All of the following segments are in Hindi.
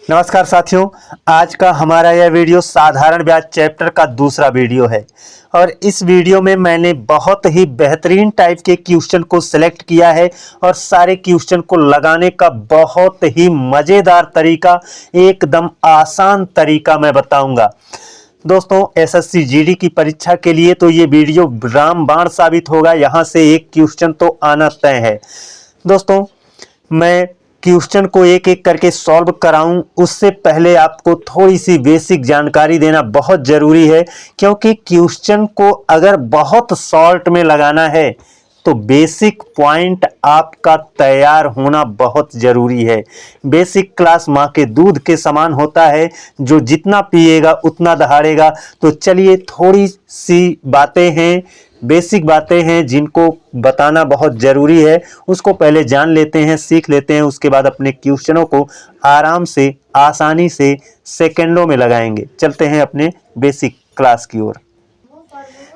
नमस्कार साथियों, आज का हमारा यह वीडियो साधारण ब्याज चैप्टर का दूसरा वीडियो है और इस वीडियो में मैंने बहुत ही बेहतरीन टाइप के क्वेश्चन को सिलेक्ट किया है और सारे क्वेश्चन को लगाने का बहुत ही मज़ेदार तरीका, एकदम आसान तरीका मैं बताऊंगा। दोस्तों, एसएससी जीडी की परीक्षा के लिए तो ये वीडियो रामबाण साबित होगा। यहाँ से एक क्वेश्चन तो आना तय है। दोस्तों, मैं क्वेश्चन को एक एक करके सॉल्व कराऊं उससे पहले आपको थोड़ी सी बेसिक जानकारी देना बहुत ज़रूरी है, क्योंकि क्वेश्चन को अगर बहुत शॉर्ट में लगाना है तो बेसिक पॉइंट आपका तैयार होना बहुत ज़रूरी है। बेसिक क्लास माँ के दूध के समान होता है, जो जितना पिएगा उतना दहाड़ेगा। तो चलिए, थोड़ी सी बातें हैं, बेसिक बातें हैं जिनको बताना बहुत ज़रूरी है, उसको पहले जान लेते हैं, सीख लेते हैं। उसके बाद अपने क्वेश्चनों को आराम से, आसानी से सेकंडों में लगाएंगे। चलते हैं अपने बेसिक क्लास की ओर।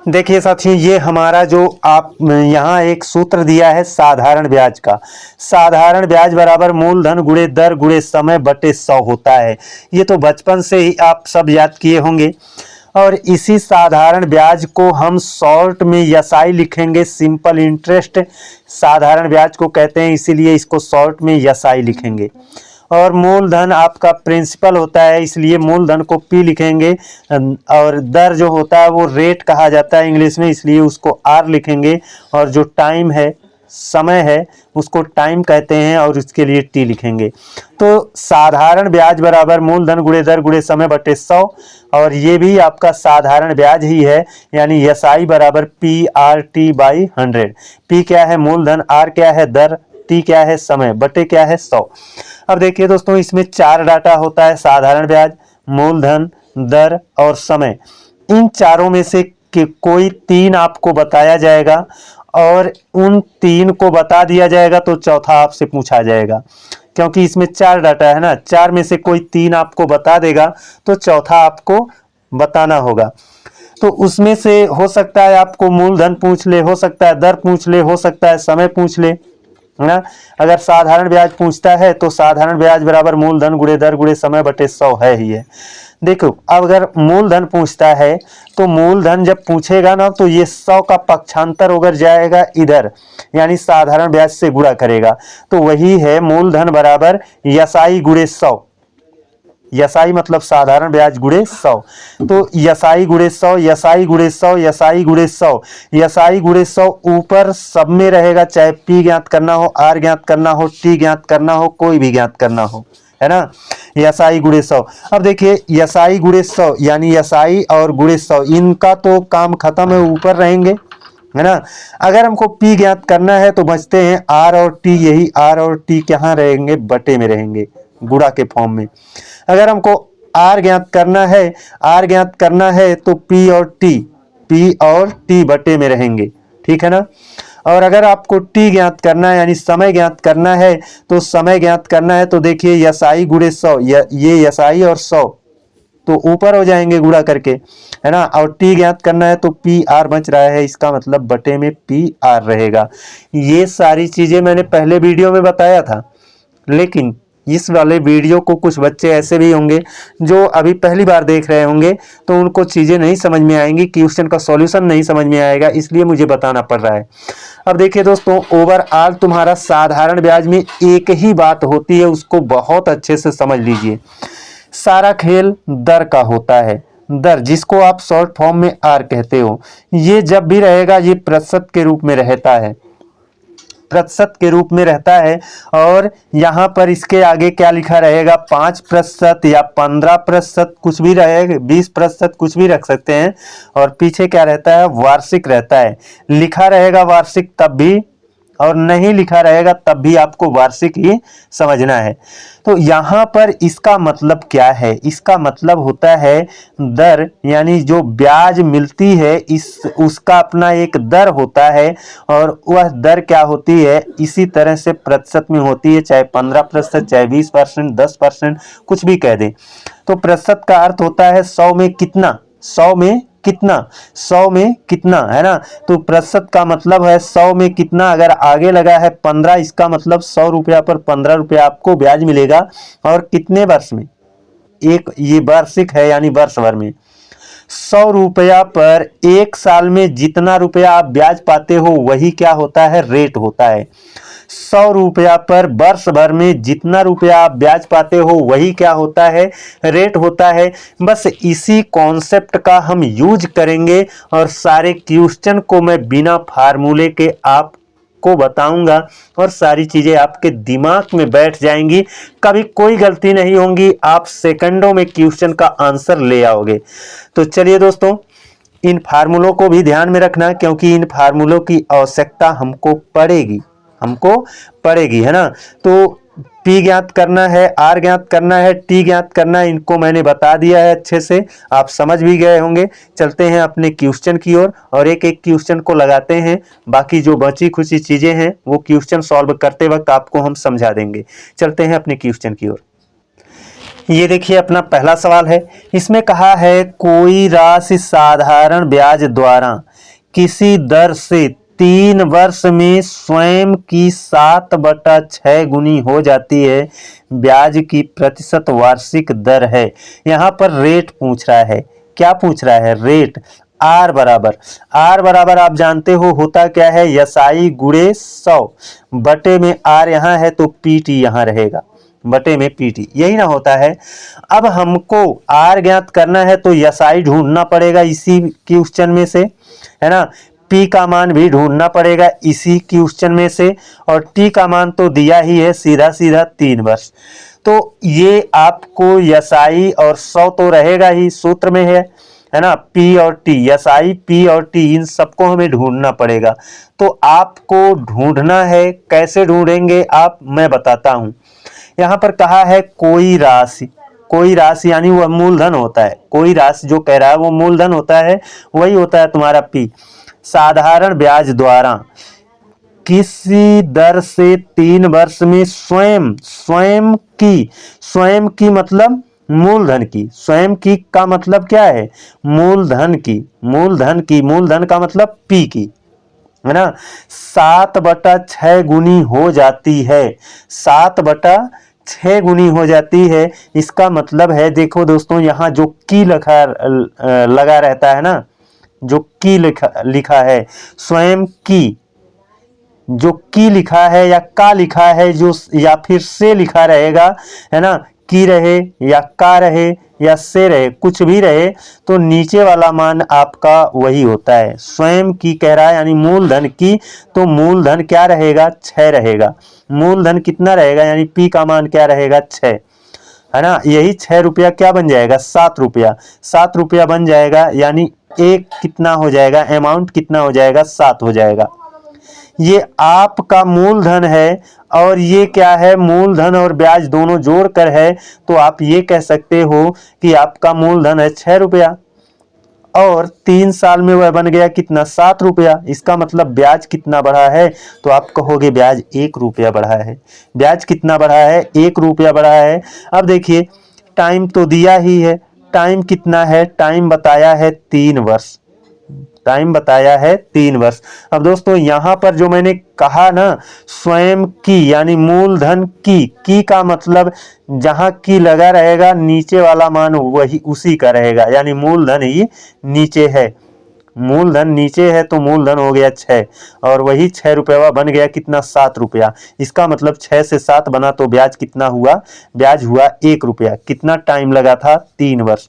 देखिए साथियों, ये हमारा जो आप यहाँ एक सूत्र दिया है साधारण ब्याज का। साधारण ब्याज बराबर मूलधन गुणे दर गुणे समय बटे 100 होता है। ये तो बचपन से ही आप सब याद किए होंगे। और इसी साधारण ब्याज को हम शॉर्ट में एसआई लिखेंगे, सिंपल इंटरेस्ट साधारण ब्याज को कहते हैं, इसीलिए इसको शॉर्ट में एसआई लिखेंगे। और मूलधन आपका प्रिंसिपल होता है, इसलिए मूलधन को पी लिखेंगे। और दर जो होता है वो रेट कहा जाता है इंग्लिश में, इसलिए उसको आर लिखेंगे। और जो टाइम है, समय है, उसको टाइम कहते हैं और उसके लिए टी लिखेंगे। तो साधारण ब्याज बराबर मूलधन गुणे दर गुणे समय बटे 100, और ये भी आपका साधारण ब्याज ही है, यानी एसआई बराबर P R T by 100। P क्या है? मूलधन। आर क्या है? दर। टी क्या है? समय। बटे क्या है? 100। अब देखिए दोस्तों, इसमें 4 डाटा होता है: साधारण ब्याज, मूलधन, दर और समय। इन चारों में से कोई 3 आपको बताया जाएगा, और उन 3 को बता दिया जाएगा तो चौथा आपसे पूछा जाएगा। क्योंकि इसमें 4 डाटा है ना, 4 में से कोई 3 आपको बता देगा तो चौथा आपको बताना होगा। तो उसमें से हो सकता है आपको मूलधन पूछ ले, हो सकता है दर पूछ ले, हो सकता है समय पूछ ले, है ना। अगर साधारण ब्याज पूछता है तो साधारण ब्याज बराबर मूलधन गुणे दर गुणे समय बटे 100 है ही है। देखो, अब अगर मूलधन पूछता है तो मूलधन जब पूछेगा ना, तो ये 100 का पक्षांतर होकर जाएगा इधर, यानी साधारण ब्याज से गुणा करेगा। तो वही है मूलधन बराबर एसआई गुणे 100। एसआई मतलब साधारण ब्याज गुणे 100। तो एसआई गुणे 100, एसआई गुणे 100, एसआई गुणे 100, एसआई गुणे 100 ऊपर सब में रहेगा, चाहे पी ज्ञात करना हो, आर ज्ञात करना हो, टी ज्ञात करना हो, कोई भी ज्ञात करना हो, है ना। एसआई गुणे 100। अब देखिए, एसआई गुणे 100 यानी एसआई और गुणे 100, इनका तो काम खत्म है, ऊपर रहेंगे, है ना। अगर हमको पी ज्ञात करना है तो बचते हैं आर और टी। यही आर और टी कहाँ रहेंगे? बटे में रहेंगे, गुणा के फॉर्म में। अगर हमको आर ज्ञात करना है, आर ज्ञात करना है तो पी और टी बटे में रहेंगे, ठीक है ना। और अगर आपको टी ज्ञात करना है, यानी समय ज्ञात करना है, तो समय ज्ञात करना है तो देखिए एसआई गुणे 100, ये एसआई और 100 तो ऊपर हो जाएंगे गुणा करके, है ना। और टी ज्ञात करना है तो पी आर बच रहा है, इसका मतलब बटे में पी आर रहेगा। ये सारी चीजें मैंने पहले वीडियो में बताया था, लेकिन इस वाले वीडियो को कुछ बच्चे ऐसे भी होंगे जो अभी पहली बार देख रहे होंगे, तो उनको चीज़ें नहीं समझ में आएंगी, क्वेश्चन का सॉल्यूशन नहीं समझ में आएगा, इसलिए मुझे बताना पड़ रहा है। अब देखिए दोस्तों, ओवरऑल तुम्हारा साधारण ब्याज में एक ही बात होती है, उसको बहुत अच्छे से समझ लीजिए। सारा खेल दर का होता है। दर, जिसको आप शॉर्ट फॉर्म में आर कहते हो, ये जब भी रहेगा ये प्रतिशत के रूप में रहता है, प्रतिशत के रूप में रहता है। और यहाँ पर इसके आगे क्या लिखा रहेगा? 5% या 15%, कुछ भी रहेगा, 20%, कुछ भी रख सकते हैं। और पीछे क्या रहता है? वार्षिक रहता है। लिखा रहेगा वार्षिक तब भी, और नहीं लिखा रहेगा तब भी आपको वार्षिक ही समझना है। तो यहाँ पर इसका मतलब क्या है? इसका मतलब होता है दर, यानी जो ब्याज मिलती है इस उसका अपना एक दर होता है, और वह दर क्या होती है? इसी तरह से प्रतिशत में होती है, चाहे 15%, चाहे 20%, 10%, कुछ भी कह दें। तो प्रतिशत का अर्थ होता है 100 में कितना? 100 में कितना, 100 में कितना, है ना। तो प्रतिशत का मतलब है 100 में कितना, अगर आगे लगा है 15, इसका मतलब 100 रुपया पर 15 रुपया आपको ब्याज मिलेगा। और कितने वर्ष में, एक ये वार्षिक है यानी वर्ष भर में। 100 रुपया पर एक साल में जितना रुपया आप ब्याज पाते हो वही क्या होता है, रेट होता है। 100 रुपया पर वर्ष भर में जितना रुपया आप ब्याज पाते हो वही क्या होता है, रेट होता है। बस इसी कॉन्सेप्ट का हम यूज करेंगे और सारे क्वेश्चन को मैं बिना फार्मूले के आप को बताऊंगा और सारी चीजें आपके दिमाग में बैठ जाएंगी, कभी कोई गलती नहीं होगी, आप सेकंडों में क्वेश्चन का आंसर ले आओगे। तो चलिए दोस्तों, इन फार्मूलों को भी ध्यान में रखना, क्योंकि इन फार्मूलों की आवश्यकता हमको पड़ेगी, है ना। तो P ज्ञात करना है, R ज्ञात करना है, T ज्ञात करना है, इनको मैंने बता दिया है अच्छे से, आप समझ भी गए होंगे। चलते हैं अपने क्वेश्चन की ओर और एक एक क्वेश्चन को लगाते हैं। बाकी जो बची खुची चीजें हैं वो क्वेश्चन सॉल्व करते वक्त आपको हम समझा देंगे। चलते हैं अपने क्वेश्चन की ओर। ये देखिए अपना पहला सवाल है, इसमें कहा है कोई राशि साधारण ब्याज द्वारा किसी दर से 3 वर्ष में स्वयं की 7/6 गुनी हो जाती है, ब्याज की प्रतिशत वार्षिक दर है। यहाँ पर रेट पूछ रहा है, क्या पूछ रहा है, रेट। आर बराबर आप जानते हो होता क्या है, यसाई गुणे 100 बटे में आर यहाँ है तो पीटी यहाँ रहेगा, बटे में पीटी, यही ना होता है। अब हमको आर ज्ञात करना है तो यसाई ढूंढना पड़ेगा इसी क्वेश्चन में से, है ना। पी का मान भी ढूंढना पड़ेगा इसी क्वेश्चन में से, और टी का मान तो दिया ही है सीधा 3 वर्ष। तो ये आपको यसाई और 100 तो रहेगा ही, सूत्र में है ना, पी और टी, यसाई पी और टी, इन सबको हमें ढूंढना पड़ेगा। तो आपको ढूंढना है, कैसे ढूंढेंगे आप, मैं बताता हूं। यहाँ पर कहा है कोई राशि यानी वह मूलधन होता है, कोई राशि जो कह रहा है वो मूलधन होता है, वही होता है तुम्हारा पी। साधारण ब्याज द्वारा किसी दर से 3 वर्ष में स्वयं की मतलब मूलधन की, स्वयं की का मतलब क्या है, मूलधन का मतलब पी की, है ना, 7/6 गुनी हो जाती है, 7/6 गुनी हो जाती है। इसका मतलब है, देखो दोस्तों, यहाँ जो की लगा रहता है ना, जो की लिखा है, स्वयं की, जो की लिखा है या का लिखा है, जो या फिर से लिखा रहेगा, है ना, की रहे या का रहे या से रहे, कुछ भी रहे, तो नीचे वाला मान आपका वही होता है। स्वयं की कह रहा है यानी मूलधन की, तो मूलधन क्या रहेगा, 6 रहेगा। मूलधन कितना रहेगा, यानी पी का मान क्या रहेगा, 6, है ना। यही 6 रुपया क्या बन जाएगा, 7 रुपया बन जाएगा, यानी एक कितना हो जाएगा, अमाउंट कितना हो जाएगा, 7 हो जाएगा। ये आपका मूलधन है और ये क्या है, मूलधन और ब्याज दोनों जोड़कर है, तो आप ये कह सकते हो कि आपका मूलधन है 6 रुपया और 3 साल में वह बन गया कितना, 7 रुपया। इसका मतलब ब्याज कितना बढ़ा है, तो आप कहोगे ब्याज 1 रुपया बढ़ा है। ब्याज कितना बढ़ा है, 1 रुपया बढ़ा है। अब देखिए टाइम तो दिया ही है, टाइम कितना है, टाइम बताया है 3 वर्ष, अब दोस्तों यहाँ पर जो मैंने कहा ना, स्वयं की यानी मूलधन की का मतलब जहां की लगा रहेगा नीचे वाला मान वही उसी का रहेगा, यानी मूलधन ही नीचे है, मूलधन नीचे है तो मूलधन हो गया 6 और वही 6 रुपया बन गया कितना, 7 रुपया। इसका मतलब 6 से 7 बना तो ब्याज कितना हुआ, ब्याज हुआ 1 रुपया। कितना टाइम लगा था, 3 वर्ष।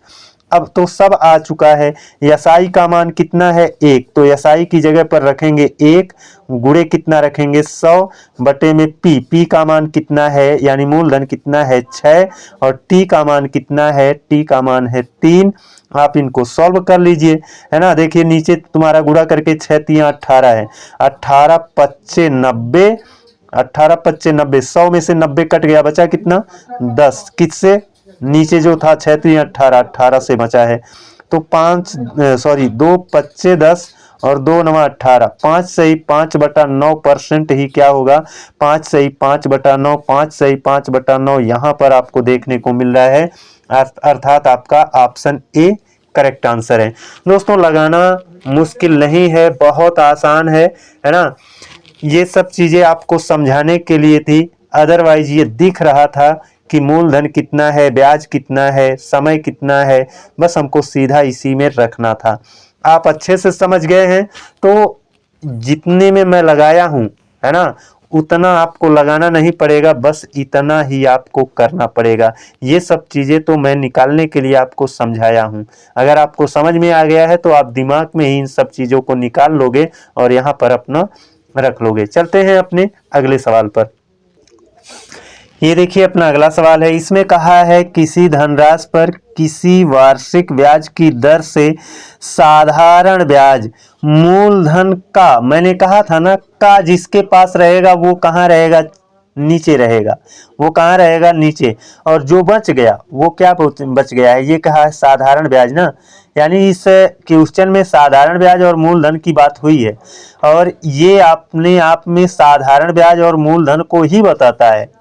अब तो सब आ चुका है। यसाई का मान कितना है, 1, तो यसाई की जगह पर रखेंगे 1, गुणे कितना रखेंगे 100 बटे में पी का मान कितना है, यानी मूलधन कितना है 6, और टी का मान कितना है, टी का मान है 3। आप इनको सॉल्व कर लीजिए, है ना। देखिए नीचे तुम्हारा गुणा करके 6 3 18 है, 18 25 90, 18 25 90, 100 में से 90 कट गया, बचा कितना 10, किससे, नीचे जो था 6 3 18, 18 से बचा है। तो 2 25 10 और 2 9 18, 5 सही 5/9% ही क्या होगा, 5 सही 5/9, 5 सही 5/9 यहाँ पर आपको देखने को मिल रहा है। अर्थात आपका ऑप्शन ए करेक्ट आंसर है। दोस्तों लगाना मुश्किल नहीं है, बहुत आसान है ना। ये सब चीज़ें आपको समझाने के लिए थी, अदरवाइज ये दिख रहा था कि मूलधन कितना है, ब्याज कितना है, समय कितना है, बस हमको सीधा इसी में रखना था। आप अच्छे से समझ गए हैं तो जितने में मैं लगाया हूँ, है ना, उतना आपको लगाना नहीं पड़ेगा, बस इतना ही आपको करना पड़ेगा। ये सब चीज़ें तो मैं निकालने के लिए आपको समझाया हूँ। अगर आपको समझ में आ गया है तो आप दिमाग में ही इन सब चीज़ों को निकाल लोगे और यहाँ पर अपना रख लोगे। चलते हैं अपने अगले सवाल पर। ये देखिए अपना अगला सवाल है, इसमें कहा है किसी धनराशि पर किसी वार्षिक ब्याज की दर से साधारण ब्याज मूलधन का, मैंने कहा था ना, का जिसके पास रहेगा वो कहाँ रहेगा, नीचे रहेगा। वो कहाँ रहेगा, नीचे। और जो बच गया वो क्या बच गया है, ये कहा है साधारण ब्याज ना, यानी इस क्वेश्चन में साधारण ब्याज और मूलधन की बात हुई है, और ये अपने आप में साधारण ब्याज और मूलधन को ही बताता है।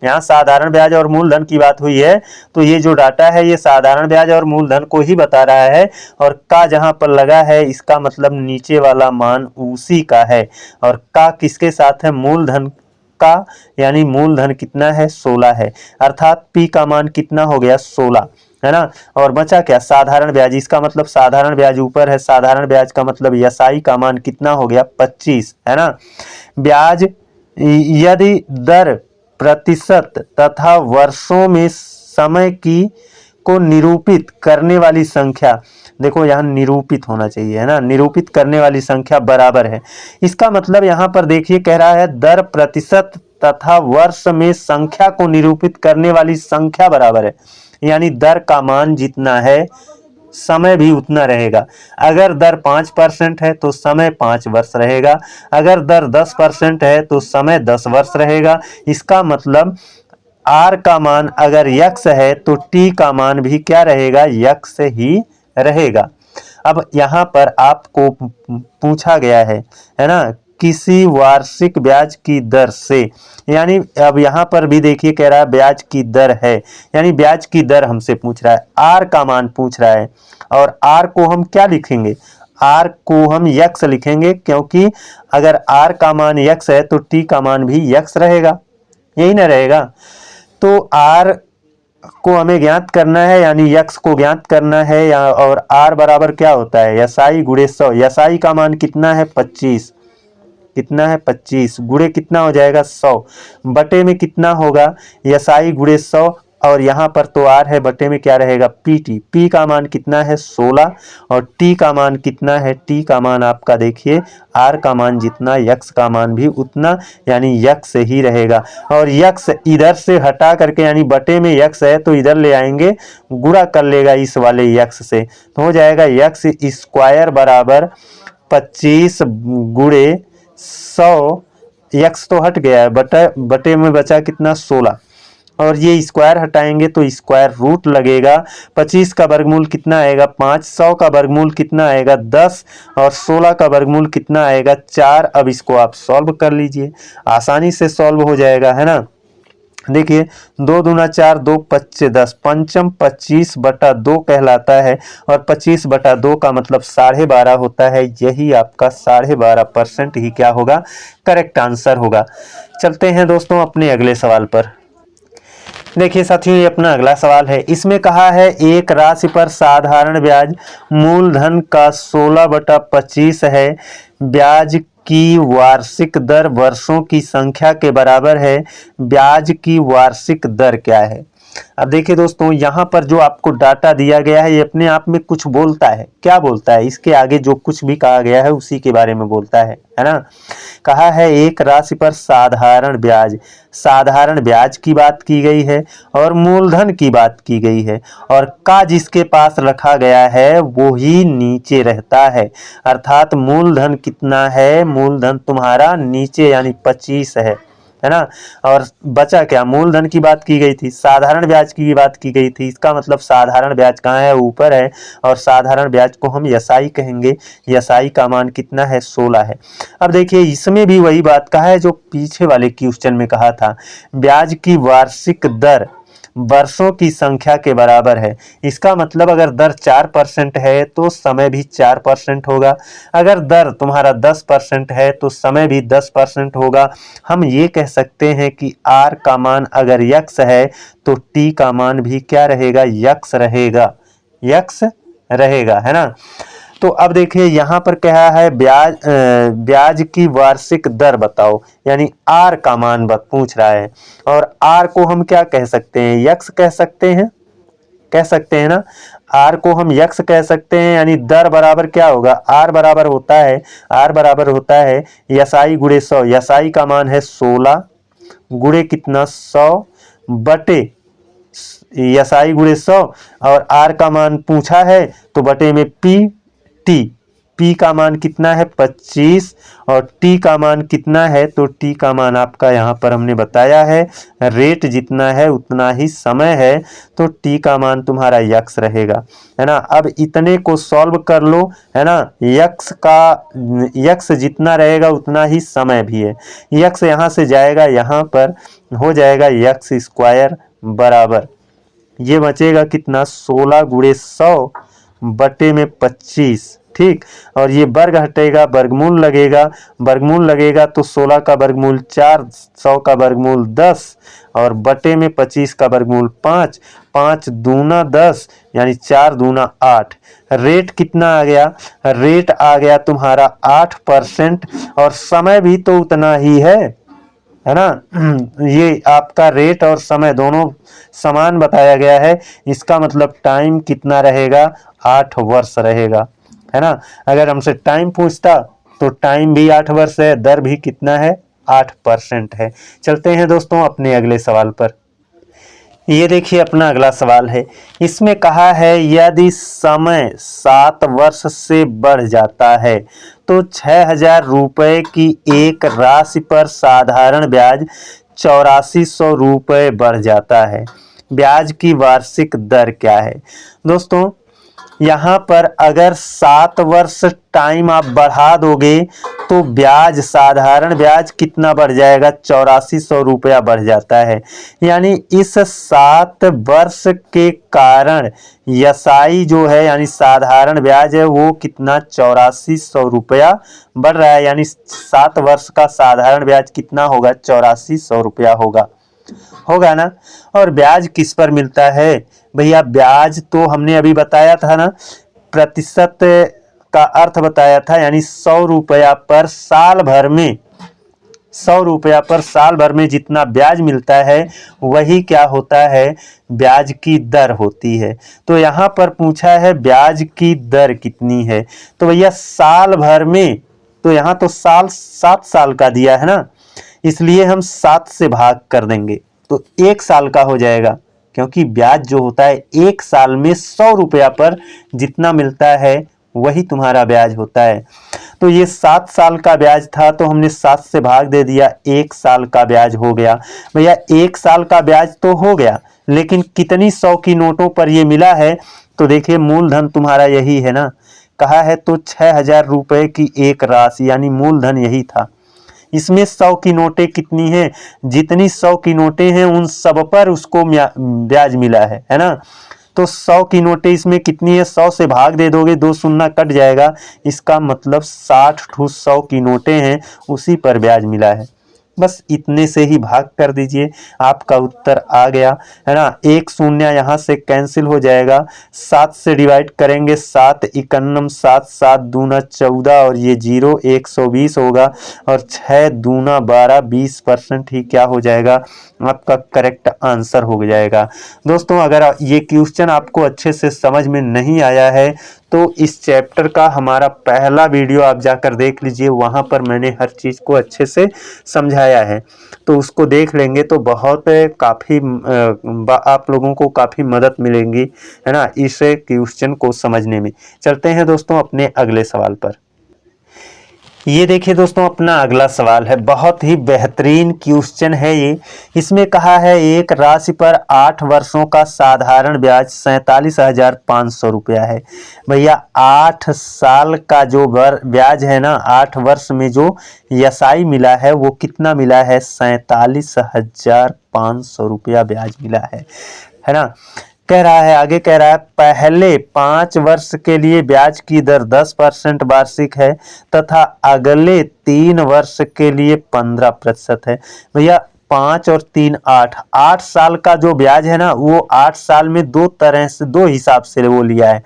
यहाँ साधारण ब्याज और मूलधन की बात हुई है, तो ये जो डाटा है ये साधारण ब्याज और मूलधन को ही बता रहा है, और का जहाँ पर लगा है इसका मतलब नीचे वाला मान उसी का है। और का किसके साथ है, मूलधन का, यानी मूलधन कितना है, 16 है, अर्थात पी का मान कितना हो गया, 16, है ना। और बचा क्या, साधारण ब्याज, इसका मतलब साधारण ब्याज ऊपर है, साधारण ब्याज का मतलब एसआई का मान कितना हो गया, 25, है ना। ब्याज यदि दर प्रतिशत तथा वर्षों में समय की को निरूपित करने वाली संख्या, देखो यहाँ निरूपित होना चाहिए, है ना, निरूपित करने वाली संख्या बराबर है। इसका मतलब यहाँ पर देखिए कह रहा है दर प्रतिशत तथा वर्ष में संख्या को निरूपित करने वाली संख्या बराबर है, यानी दर का मान जितना है समय भी उतना रहेगा। अगर दर 5% है तो समय 5 वर्ष रहेगा, अगर दर 10% है तो समय 10 वर्ष रहेगा। इसका मतलब आर का मान अगर यक्स है तो टी का मान भी क्या रहेगा, यक्स ही रहेगा। अब यहाँ पर आपको पूछा गया है ना, किसी वार्षिक ब्याज की दर से, यानी अब यहाँ पर भी देखिए कह रहा है ब्याज की दर है, यानी ब्याज की दर हमसे पूछ रहा है, आर का मान पूछ रहा है, और आर को हम क्या लिखेंगे, आर को हम यक्स लिखेंगे, क्योंकि अगर आर का मान यक्स है तो टी का मान भी यक्स रहेगा, यही ना रहेगा। तो आर को हमें ज्ञात करना है, यानी यक्स को ज्ञात करना है, या और आर बराबर क्या होता है, यसाई गुणे 100। यसाई का मान कितना है, 25, कितना है 25, गुणे कितना हो जाएगा 100, बटे में कितना होगा, यसाई गुणे 100, और यहाँ पर तो आर है, बटे में क्या रहेगा, पीटी। पी का मान कितना है 16, और टी का मान कितना है, टी का मान आपका देखिए आर का मान जितना यक्स का मान भी उतना, यानी यक्स ही रहेगा। और यक्स इधर से हटा करके, यानी बटे में यक्स है तो इधर ले आएंगे, गुणा कर लेगा इस वाले यक्स से, तो हो जाएगा यक्स स्क्वायर बराबर 25 गुणे 100, यक्स तो हट गया है, बटे में बचा कितना 16, और ये स्क्वायर हटाएंगे तो स्क्वायर रूट लगेगा। 25 का वर्गमूल कितना आएगा 5, 100 का वर्गमूल कितना आएगा 10, और 16 का वर्गमूल कितना आएगा 4। अब इसको आप सॉल्व कर लीजिए, आसानी से सॉल्व हो जाएगा, है ना। देखिए 2 दूना 4, 2 पच्चे 10, पंचम 25/2 कहलाता है, और 25/2 का मतलब 12.5 होता है। यही आपका 12.5% ही क्या होगा, करेक्ट आंसर होगा। चलते हैं दोस्तों अपने अगले सवाल पर। देखिए साथियों ये अपना अगला सवाल है, इसमें कहा है एक राशि पर साधारण ब्याज मूलधन का 16/25 है, ब्याज की वार्षिक दर वर्षों की संख्या के बराबर है, ब्याज की वार्षिक दर क्या है। अब देखिए दोस्तों यहाँ पर जो आपको डाटा दिया गया है ये अपने आप में कुछ बोलता है, क्या बोलता है, इसके आगे जो कुछ भी कहा गया है उसी के बारे में बोलता है ना। कहा है एक राशि पर साधारण ब्याज, साधारण ब्याज की बात की गई है और मूलधन की बात की गई है, और का जिसके पास रखा गया है वो ही नीचे रहता है, अर्थात मूलधन कितना है, मूलधन तुम्हारा नीचे यानी 25 है ना। और बचा क्या, मूलधन की बात की गई थी, साधारण ब्याज की बात की गई थी, इसका मतलब साधारण ब्याज कहाँ है, ऊपर है, और साधारण ब्याज को हम यसाई कहेंगे, यसाई का मान कितना है 16 है। अब देखिए इसमें भी वही बात कहा है जो पीछे वाले क्वेश्चन में कहा था, ब्याज की वार्षिक दर वर्षों की संख्या के बराबर है। इसका मतलब अगर दर 4% है तो समय भी 4% होगा। अगर दर तुम्हारा 10% है तो समय भी 10% होगा। हम ये कह सकते हैं कि r का मान अगर यक्स है तो t का मान भी क्या रहेगा, यक्स रहेगा, यक्स रहेगा, है ना। तो अब देखिए यहाँ पर क्या है, ब्याज की वार्षिक दर बताओ, यानी आर का मान पूछ रहा है। और आर को हम क्या कह सकते हैं, यक्स कह सकते हैं, कह सकते हैं ना। आर को हम यक्स कह सकते हैं, यानी दर बराबर क्या होगा, आर बराबर होता है, आर बराबर होता है यसाई गुणे 100। यसाई का मान है 16 गुणे कितना 100 बटे यसाई गुणे 100, और आर का मान पूछा है तो बटे में पी का मान कितना है 25, और टी का मान कितना है, तो टी का मान आपका यहाँ पर हमने बताया है, रेट जितना है उतना ही समय है, तो टी का मान तुम्हारा यक्स रहेगा, है ना। अब इतने को सॉल्व कर लो, है ना। यक्स जितना रहेगा उतना ही समय भी है। यक्स यहाँ से जाएगा, यहाँ पर हो जाएगा यक्स स्क्वायर बराबर, ये बचेगा कितना 16 गुणे 100 बटे में 25, ठीक। और ये वर्ग हटेगा, वर्गमूल लगेगा, वर्गमूल लगेगा तो 16 का वर्गमूल 4, 100 का वर्गमूल 10, और बटे में 25 का वर्गमूल 5, 5 दूना 10, यानी 4 दूना 8। रेट कितना आ गया, रेट आ गया तुम्हारा 8%, और समय भी तो उतना ही है ना। ये आपका रेट और समय दोनों समान बताया गया है, इसका मतलब टाइम कितना रहेगा, 8 वर्ष रहेगा, है ना। अगर हमसे टाइम पूछता तो टाइम भी 8 वर्ष है, दर भी कितना है 8% है। चलते हैं दोस्तों अपने अगले सवाल पर। ये देखिए अपना अगला सवाल है, इसमें कहा है यदि समय 7 वर्ष से बढ़ जाता है तो 6,000 रुपये की एक राशि पर साधारण ब्याज 8400 रुपये बढ़ जाता है। ब्याज की वार्षिक दर क्या है। दोस्तों यहाँ पर अगर 7 वर्ष टाइम आप बढ़ा दोगे तो ब्याज, साधारण ब्याज कितना बढ़ जाएगा, 8400 रुपया बढ़ जाता है। यानी इस 7 वर्ष के कारण यसाई जो है, यानी साधारण ब्याज है, वो कितना 8400 रुपया बढ़ रहा है। यानी 7 वर्ष का साधारण ब्याज कितना होगा, 8400 रुपया होगा ना। और ब्याज किस पर मिलता है भैया, ब्याज तो हमने अभी बताया था ना, प्रतिशत का अर्थ बताया था, यानी 100 रुपया पर साल भर में, 100 रुपया पर साल भर में जितना ब्याज मिलता है वही क्या होता है, ब्याज की दर होती है। तो यहाँ पर पूछा है ब्याज की दर कितनी है, तो भैया साल भर में, तो यहाँ तो साल 7 साल का दिया है ना, इसलिए हम 7 से भाग कर देंगे तो 1 साल का हो जाएगा, क्योंकि ब्याज जो होता है 1 साल में 100 रुपया पर जितना मिलता है वही तुम्हारा ब्याज होता है। तो ये 7 साल का ब्याज था तो हमने 7 से भाग दे दिया, 1 साल का ब्याज हो गया। भैया 1 साल का ब्याज तो हो गया, लेकिन कितनी 100 की नोटों पर ये मिला है, तो देखिए मूलधन तुम्हारा यही है ना, कहा है तो 6,000 रुपये की एक राशि, यानी मूलधन यही था। इसमें 100 की नोटें कितनी हैं, जितनी 100 की नोटें हैं उन सब पर उसको ब्याज मिला है ना। तो 100 की नोटें इसमें कितनी है, 100 से भाग दे दोगे, 2 शून्य कट जाएगा, इसका मतलब 60 ठू 100 की नोटें हैं, उसी पर ब्याज मिला है। बस इतने से ही भाग कर दीजिए, आपका उत्तर आ गया, है ना। 1 शून्य यहाँ से कैंसिल हो जाएगा, 7 से डिवाइड करेंगे, 7 इकन्नम 7, 7 दूना 14, और ये 0 120 होगा, और 6 दूना 12, 20% ही क्या हो जाएगा, आपका करेक्ट आंसर हो जाएगा। दोस्तों अगर ये क्वेश्चन आपको अच्छे से समझ में नहीं आया है तो इस चैप्टर का हमारा पहला वीडियो आप जाकर देख लीजिए, वहाँ पर मैंने हर चीज़ को अच्छे से समझाया है, तो उसको देख लेंगे तो बहुत काफ़ी आप लोगों को काफ़ी मदद मिलेगी, है ना, इस क्वेश्चन को समझने में। चलते हैं दोस्तों अपने अगले सवाल पर। ये देखिए दोस्तों, अपना अगला सवाल है, बहुत ही बेहतरीन क्वेश्चन है ये। इसमें कहा है एक राशि पर 8 वर्षों का साधारण ब्याज 47,500 रुपया है। भैया 8 साल का जो ब्याज है ना, 8 वर्ष में जो यसाई मिला है वो कितना मिला है? 47,500 रुपया ब्याज मिला है ना। कह रहा है, आगे कह रहा है पहले 5 वर्ष के लिए ब्याज की दर 10% वार्षिक है तथा अगले 3 वर्ष के लिए 15% है। भैया 5 और 3 8 साल का जो ब्याज है ना, वो 8 साल में दो तरह से, दो हिसाब से वो लिया है।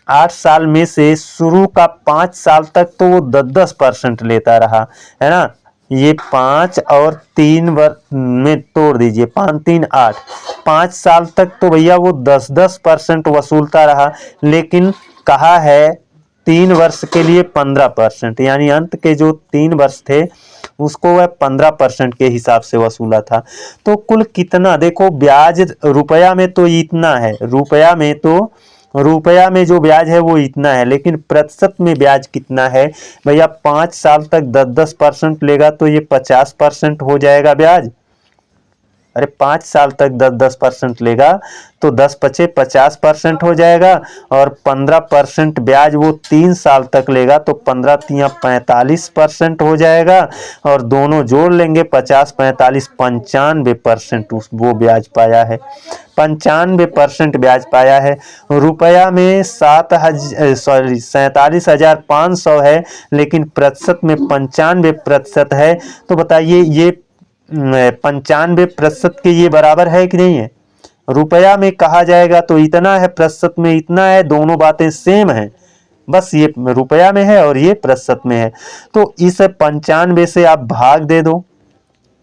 8 साल में से शुरू का 5 साल तक तो वो 10% लेता रहा, है ना। ये 5 और 3 वर्ष में तोड़ दीजिए, 5 3 8, 5 साल तक तो भैया वो 10% वसूलता रहा। लेकिन कहा है 3 वर्ष के लिए 15%, यानी अंत के जो 3 वर्ष थे उसको वह 15% के हिसाब से वसूला था। तो कुल कितना देखो, ब्याज रुपया में तो इतना है, रुपया में जो ब्याज है वो इतना है, लेकिन प्रतिशत में ब्याज कितना है? भैया 5 साल तक 10% लेगा तो ये 50% हो जाएगा ब्याज। अरे 5 साल तक 10% लेगा तो 10 पचे 50% हो जाएगा, और 15% ब्याज वो 3 साल तक लेगा तो 15 तिया 45% हो जाएगा, और दोनों जोड़ लेंगे 50 45 95% वो ब्याज पाया है, 95% ब्याज पाया है। रुपया में 47,500 है, लेकिन प्रतिशत में 95% है। तो बताइए ये 95% के ये बराबर है कि नहीं है? रुपया में कहा जाएगा तो इतना है, प्रतिशत में इतना है, दोनों बातें सेम है, बस ये रुपया में है और ये प्रतिशत में है। तो इस 95 से आप भाग दे दो,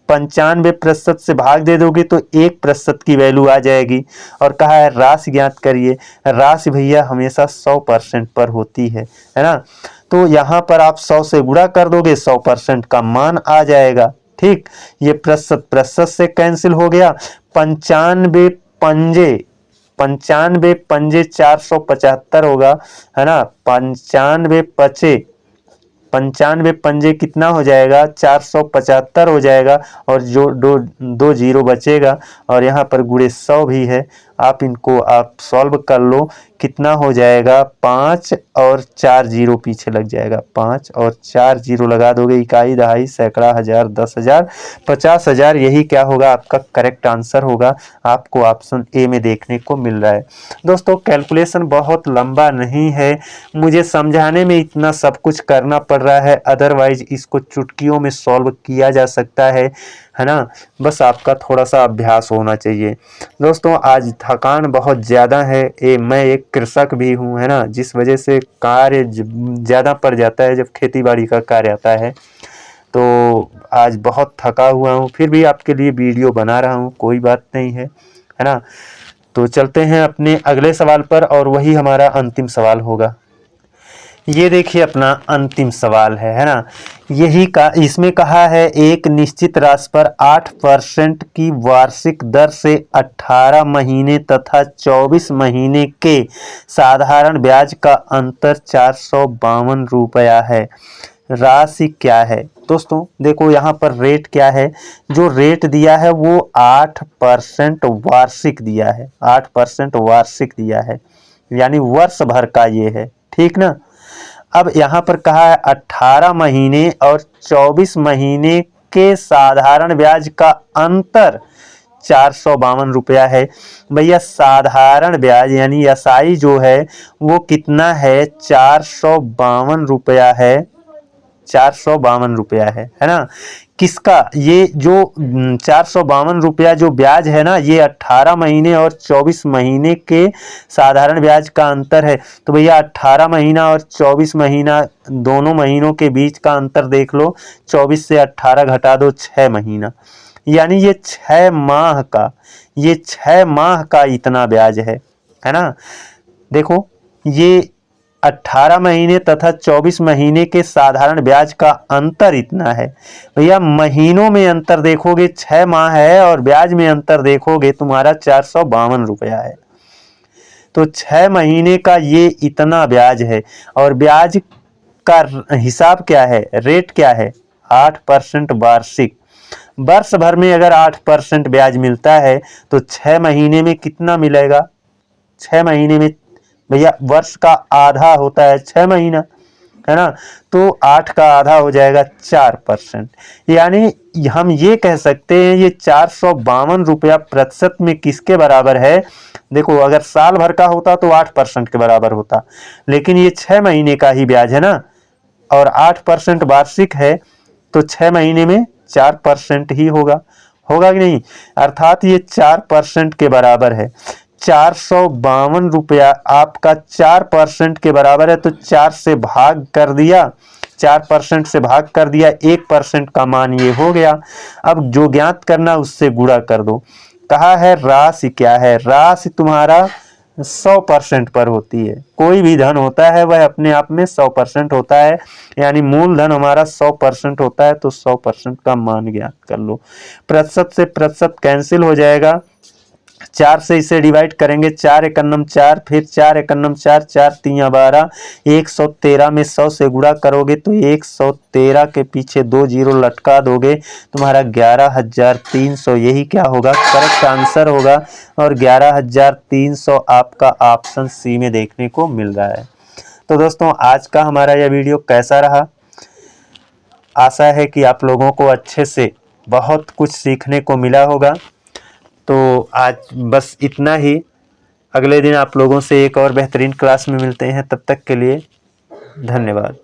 95% से भाग दे दोगे तो 1% की वैल्यू आ जाएगी। और कहा है राशि ज्ञात करिए। राशि भैया हमेशा 100% पर होती है ना। तो यहाँ पर आप 100 से गुणा कर दोगे, 100% का मान आ जाएगा। ठीक, ये प्रतिशत से कैंसिल हो गया। 95 पंजे 475 होगा, है ना। 95 पंजे कितना हो जाएगा? 475 हो जाएगा, और जो दो जीरो बचेगा, और यहाँ पर गुणे 100 भी है। आप इनको आप सॉल्व कर लो, कितना हो जाएगा? 5 और 4 जीरो पीछे लग जाएगा, 5 और 4 जीरो लगा दोगे, इकाई दहाई सैकड़ा हजार 10,000 50,000, यही क्या होगा? आपका करेक्ट आंसर होगा। आपको ऑप्शन ए में देखने को मिल रहा है। दोस्तों कैलकुलेशन बहुत लंबा नहीं है, मुझे समझाने में इतना सब कुछ करना पड़ रहा है, अदरवाइज इसको चुटकियों में सॉल्व किया जा सकता है ना। बस आपका थोड़ा सा अभ्यास होना चाहिए। दोस्तों आज थकान बहुत ज़्यादा है, मैं एक कृषक भी हूँ, है ना, जिस वजह से कार्य ज़्यादा पड़ जाता है जब खेती बाड़ी का कार्य आता है। तो आज बहुत थका हुआ हूँ, फिर भी आपके लिए वीडियो बना रहा हूँ, कोई बात नहीं है ना। तो चलते हैं अपने अगले सवाल पर, और वही हमारा अंतिम सवाल होगा। ये देखिए अपना अंतिम सवाल है ना। यही का इसमें कहा है एक निश्चित राशि पर 8% की वार्षिक दर से 18 महीने तथा 24 महीने के साधारण ब्याज का अंतर 452 रुपया है। राशि क्या है? दोस्तों देखो यहाँ पर रेट क्या है, जो रेट दिया है वो 8% वार्षिक दिया है, 8% वार्षिक दिया है, यानी वर्ष भर का ये है, ठीक ना। अब यहाँ पर कहा है 18 महीने और 24 महीने के साधारण ब्याज का अंतर 452 रुपया है। भैया साधारण ब्याज यानी एसआई जो है वो कितना है? 452 रुपया है, 452 रुपया है ना। किसका? ये जो 452 रुपया जो ब्याज है ना, ये 18 महीने और 24 महीने के साधारण ब्याज का अंतर है। तो भैया 18 महीना और 24 महीना, दोनों महीनों के बीच का अंतर देख लो, 24 से 18 घटा दो, 6 महीना, यानी ये 6 माह का, ये 6 माह का इतना ब्याज है ना। देखो ये 18 महीने तथा 24 महीने के साधारण ब्याज का अंतर इतना है। भैया महीनों में अंतर देखोगे 6 माह है, और ब्याज में अंतर देखोगे तुम्हारा 452 रुपया है। तो 6 महीने का ये इतना ब्याज है, और ब्याज का हिसाब क्या है, रेट क्या है, 8% वार्षिक। वर्ष भर में अगर 8% ब्याज मिलता है तो 6 महीने में कितना मिलेगा, 6 महीने में भैया वर्ष का आधा होता है 6 महीना, है ना, तो 8 का आधा हो जाएगा 4%। यानी हम ये कह सकते हैं ये 452 रुपया प्रतिशत में किसके बराबर है। देखो अगर साल भर का होता तो 8% के बराबर होता, लेकिन ये 6 महीने का ही ब्याज है ना, और 8% वार्षिक है, तो 6 महीने में 4% ही होगा, होगा कि नहीं। अर्थात ये 4% के बराबर है। 452 रुपया आपका 4% के बराबर है, तो 4 से भाग कर दिया, 4% से भाग कर दिया, 1% का मान ये हो गया। अब जो ज्ञात करना उससे गुणा कर दो। कहा है राशि क्या है, राशि तुम्हारा 100% पर होती है। कोई भी धन होता है वह अपने आप में 100% होता है, यानी मूलधन हमारा 100% होता है, तो 100% का मान ज्ञात कर लो। प्रतिशत से प्रतिशत कैंसिल हो जाएगा, 4 से इसे डिवाइड करेंगे, 4 एकन्नम 4, फिर 4 एकन्नम 4, 4 तिया 12, 113 में 100 से गुणा करोगे तो 113 के पीछे 2 जीरो लटका दोगे, तुम्हारा 11,300 यही क्या होगा, करेक्ट आंसर होगा। और 11,300 आपका ऑप्शन सी में देखने को मिल रहा है। तो दोस्तों आज का हमारा यह वीडियो कैसा रहा, आशा है कि आप लोगों को अच्छे से बहुत कुछ सीखने को मिला होगा। तो आज बस इतना ही, अगले दिन आप लोगों से एक और बेहतरीन क्लास में मिलते हैं, तब तक के लिए धन्यवाद।